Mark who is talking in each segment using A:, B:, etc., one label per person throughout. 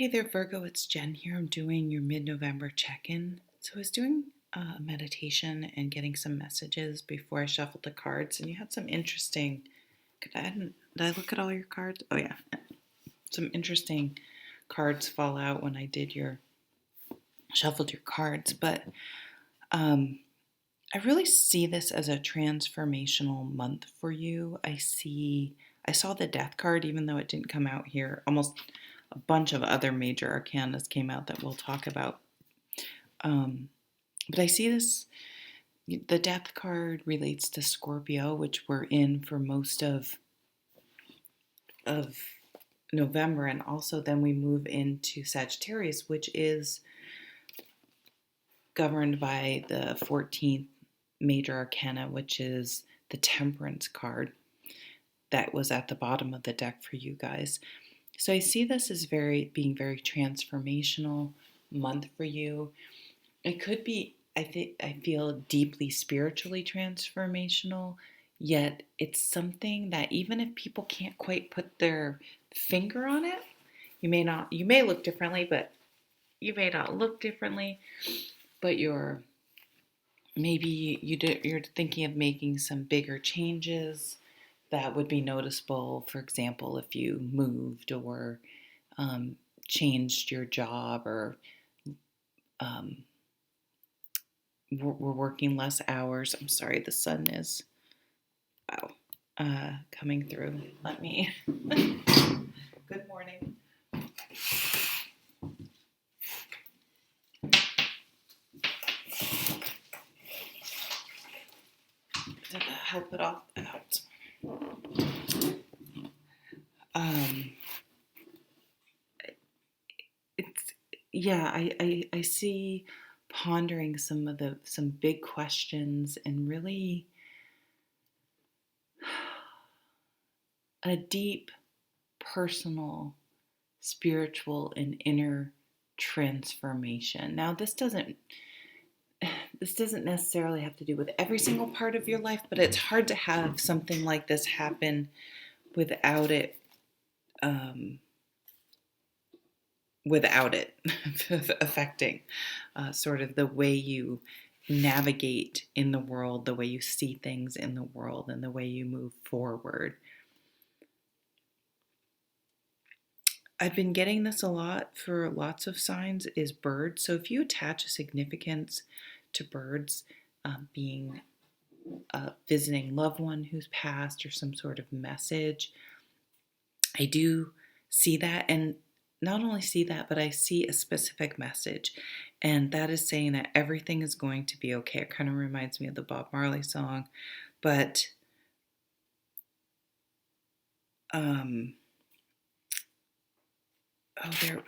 A: Hey there, Virgo. It's Jen here. I'm doing your mid-November check-in. So I was doing a meditation and getting some messages before I shuffled the cards, and you had some interesting. Did I look at all your cards? Oh yeah, some interesting cards fall out when I did your shuffled your cards. But um, I really see this as a transformational month for you. I saw the Death card, even though it didn't come out here. Almost a bunch of other major arcanas came out that we'll talk about. But I see this, the Death card relates to Scorpio, which we're in for most of November, and also then we move into Sagittarius, which is governed by the 14th major arcana, which is the Temperance card that was at the bottom of the deck for you guys. So I see this as being very transformational month for you. It could be, I feel deeply spiritually transformational, yet it's something that even if people can't quite put their finger on it, you may look differently, but you may not look differently, but you're thinking of making some bigger changes that would be noticeable. For example, if you moved or changed your job, or um, we're working less hours. I'm sorry, the sun is wow coming through. Let me. Good morning. Did that help it off out? Um, it's yeah. I see pondering some big questions and really a deep personal, spiritual, and inner transformation. Now, this doesn't necessarily have to do with every single part of your life, but it's hard to have something like this happen without it um, without it affecting sort of the way you navigate in the world, the way you see things in the world, and the way you move forward. I've been getting this a lot for lots of signs is birds. So if you attach a significance to birds being a visiting loved one who's passed or some sort of message, I do see that. And not only see that, but I see a specific message. And that is saying that everything is going to be okay. It kind of reminds me of the Bob Marley song. But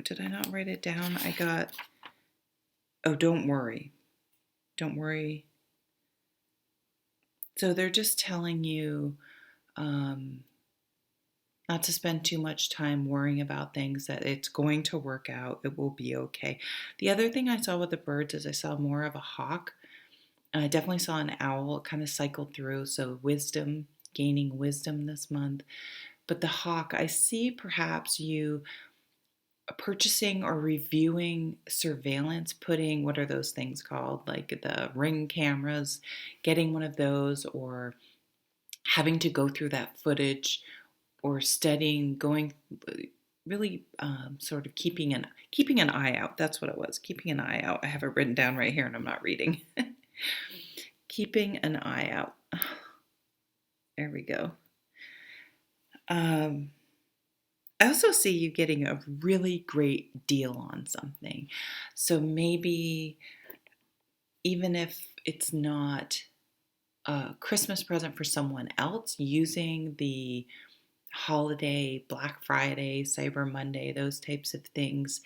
A: did I not write it down? Don't worry. Don't worry. So they're just telling you not to spend too much time worrying about things, that it's going to work out. It will be okay. The other thing I saw with the birds is I saw more of a hawk. I definitely saw an owl. It kind of cycled through. So wisdom, gaining wisdom this month. But the hawk, I see perhaps you purchasing or reviewing surveillance, putting, what are those things called? Like the Ring cameras, getting one of those, or having to go through that footage, or studying, going really sort of keeping an eye out. That's what it was. Keeping an eye out. I have it written down right here, and I'm not reading. Keeping an eye out. There we go. I also see you getting a really great deal on something. So maybe even if it's not a Christmas present for someone else, using the holiday, Black Friday, Cyber Monday, those types of things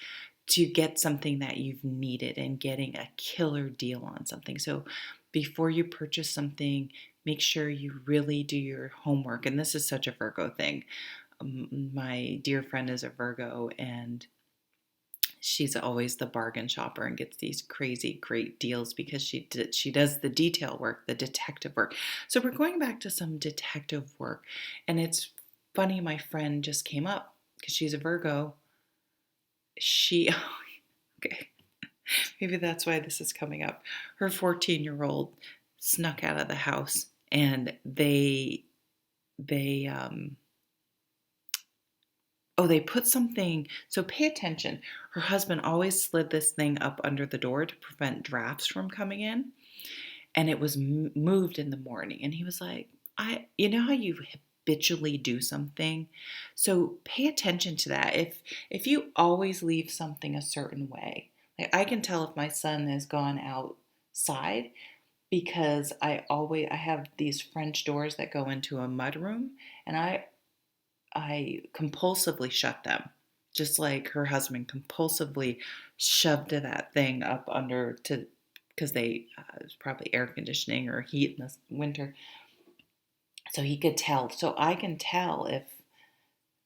A: to get something that you've needed, and getting a killer deal on something. So before you purchase something, make sure you really do your homework. And this is such a Virgo thing. My dear friend is a Virgo, and she's always the bargain shopper and gets these crazy great deals because she does the detail work, the detective work. So we're going back to some detective work, and it's funny. My friend just came up because she's a Virgo, she, okay, maybe that's why this is coming up. Her 14-year-old snuck out of the house, and they they put something. So pay attention. Her husband always slid this thing up under the door to prevent drafts from coming in, and it was moved in the morning. And he was like, you know how you habitually do something? So pay attention to that. If you always leave something a certain way, like I can tell if my son has gone outside because I have these French doors that go into a mud room, and I compulsively shut them, just like her husband compulsively shoved that thing up under to because they it's probably air conditioning or heat in the winter, so he could tell. So I can tell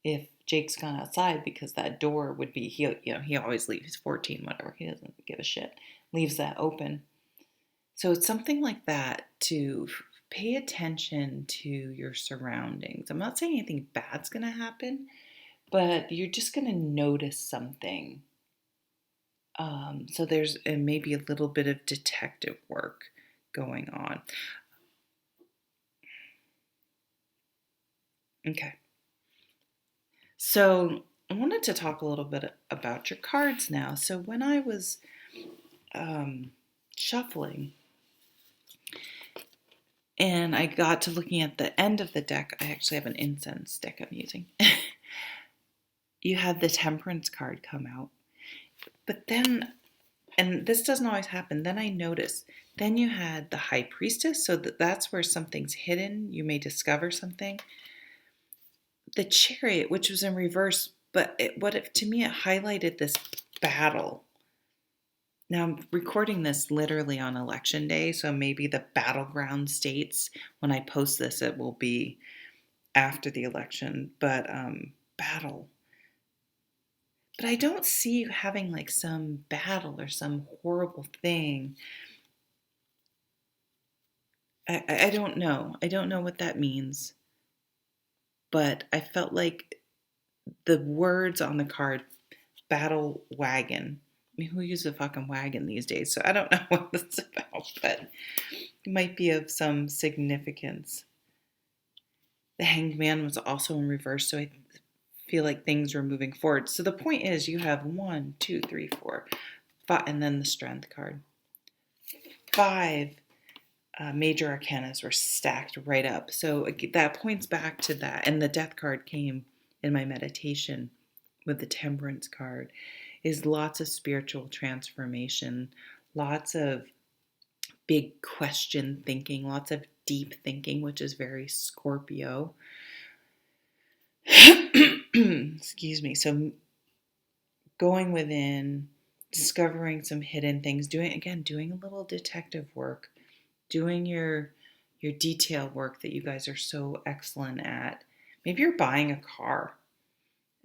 A: if Jake's gone outside because that door would be he always leaves. He's 14, whatever. He doesn't give a shit. Leaves that open. So it's something like that to pay attention to your surroundings. I'm not saying anything bad's going to happen, but you're just going to notice something. So there's maybe a little bit of detective work going on. Okay. So I wanted to talk a little bit about your cards now. So when I was shuffling and I got to looking at the end of the deck, I actually have an incense deck I'm using. You had the Temperance card come out. But then, and this doesn't always happen, then I noticed, then you had the High Priestess, so that's where something's hidden. You may discover something. The Chariot, which was in reverse, but to me, it highlighted this battle. Now, I'm recording this literally on election day, so maybe the battleground states, when I post this, it will be after the election, but battle. But I don't see you having like some battle or some horrible thing. I don't know. I don't know what that means. But I felt like the words on the card, battle wagon. I mean, who uses a fucking wagon these days? So I don't know what that's about, but it might be of some significance. The Hanged Man was also in reverse, so I feel like things are moving forward. So the point is, you have 1, 2, 3, 4, 5, and then the Strength card. 5 major arcanas were stacked right up. So that points back to that. And the Death card came in my meditation with the Temperance card. Is lots of spiritual transformation, lots of big question thinking, lots of deep thinking, which is very Scorpio. Excuse me. So going within, discovering some hidden things, doing a little detective work, doing your detail work that you guys are so excellent at. Maybe you're buying a car.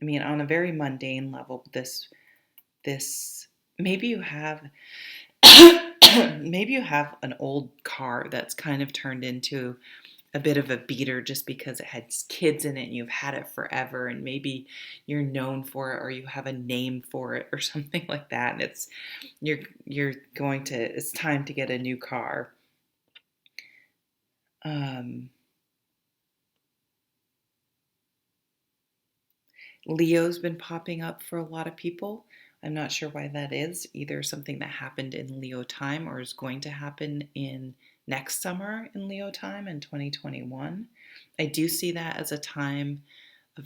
A: I mean, on a very mundane level, this maybe you have maybe you have an old car that's kind of turned into a bit of a beater just because it has kids in it and you've had it forever, and maybe you're known for it or you have a name for it or something like that, and it's time to get a new car. Leo's been popping up for a lot of people. I'm not sure why that is. Either something that happened in Leo time or is going to happen in next summer in Leo time in 2021. I do see that as a time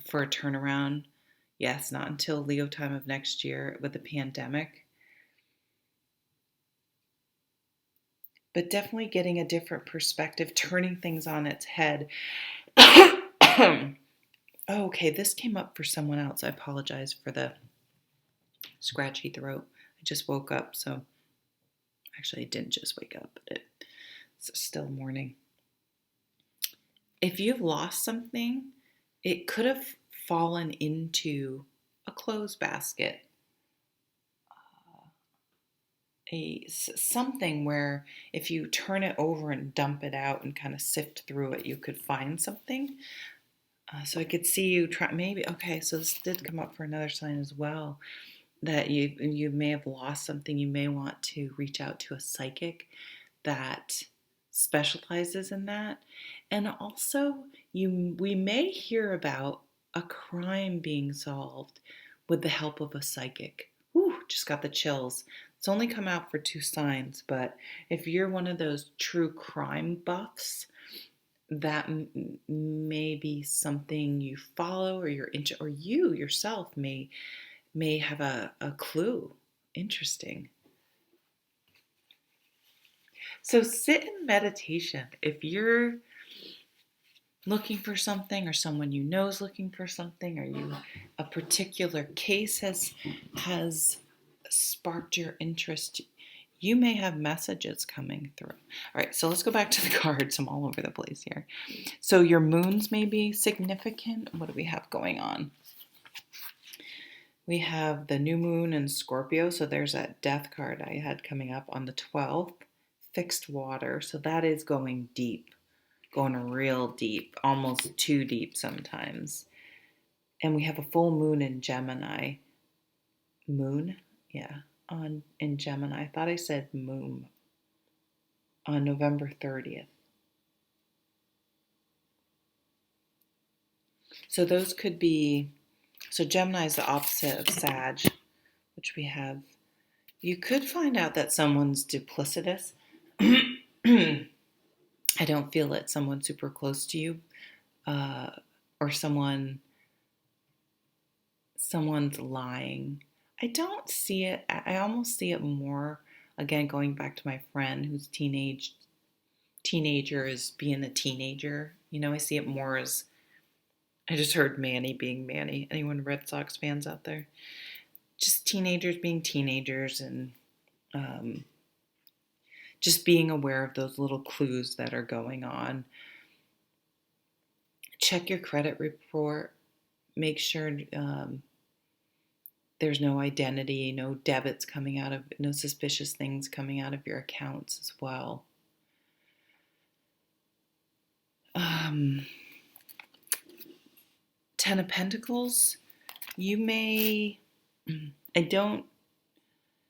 A: for a turnaround. Yes, not until Leo time of next year with the pandemic. But definitely getting a different perspective, turning things on its head. Oh, okay, this came up for someone else. I apologize for the scratchy throat. I just woke up, so actually I didn't just wake up, but it's still morning. If you've lost something, it could have fallen into a clothes basket, something where if you turn it over and dump it out and kind of sift through it, you could find something. So I could see you try, maybe, okay, so this did come up for another sign as well. that you may have lost something. You may want to reach out to a psychic that specializes in that. And also, we may hear about a crime being solved with the help of a psychic. Whew, just got the chills. It's only come out for 2 signs, but if you're one of those true crime buffs, that may be something you follow, or or you yourself may have a clue. Interesting. So sit in meditation. If you're looking for something, or someone you know is looking for something, or a particular case has sparked your interest, you may have messages coming through. All right, so let's go back to the cards. I'm all over the place here. So your moons may be significant. What do we have going on? We have the new moon in Scorpio, so there's that death card I had coming up on the 12th. Fixed water, so that is going deep, going real deep, almost too deep sometimes. And we have a full moon in Gemini. Moon? Yeah, in Gemini. I thought I said moon. On November 30th. So those could be, so Gemini is the opposite of Sag, which we have. You could find out that someone's duplicitous. I don't feel that someone's super close to you, or someone's lying. I don't see it. I almost see it more, again, going back to my friend whose teenager is being a teenager. I see it more as, I just heard Manny being Manny. Anyone Red Sox fans out there? Just teenagers being teenagers, and just being aware of those little clues that are going on. Check your credit report. Make sure there's no identity, no debits coming out of, no suspicious things coming out of your accounts as well. Ten of Pentacles. You may,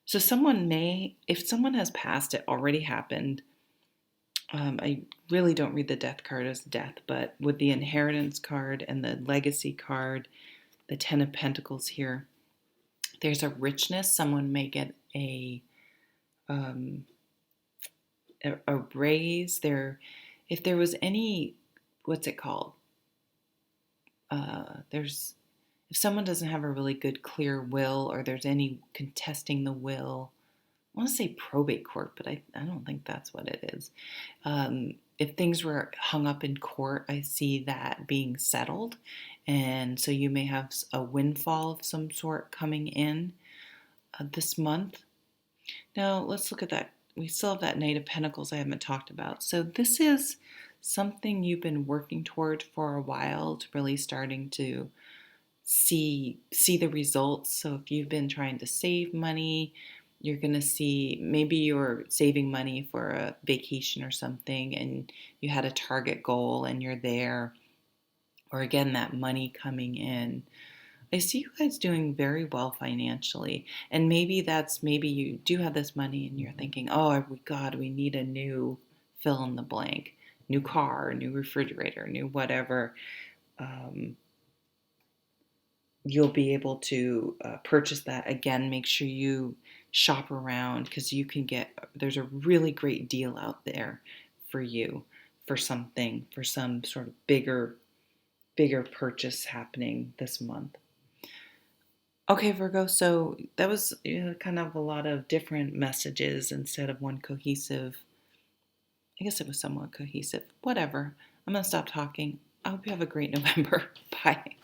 A: so someone may, if someone has passed, it already happened. I really don't read the death card as death, but with the inheritance card and the legacy card, the Ten of Pentacles here, there's a richness. Someone may get a raise. If there was any, what's it called? If someone doesn't have a really good, clear will, or there's any contesting the will, I want to say probate court, but I don't think that's what it is. If things were hung up in court, I see that being settled. And so you may have a windfall of some sort coming in this month. Now, let's look at that. We still have that Knight of Pentacles I haven't talked about. So this is something you've been working toward for a while, to really starting to see the results. So if you've been trying to save money, you're going to see, maybe you're saving money for a vacation or something, and you had a target goal and you're there. Or again, that money coming in. I see you guys doing very well financially. And maybe you do have this money and you're thinking, oh God, we need a new fill in the blank, new car, new refrigerator, new whatever. You'll be able to purchase that. Again, make sure you shop around, because there's a really great deal out there for you, for some sort of bigger purchase happening this month. Okay, Virgo, so that was kind of a lot of different messages instead of one cohesive. I guess it was somewhat cohesive. Whatever. I'm going to stop talking. I hope you have a great November. Bye.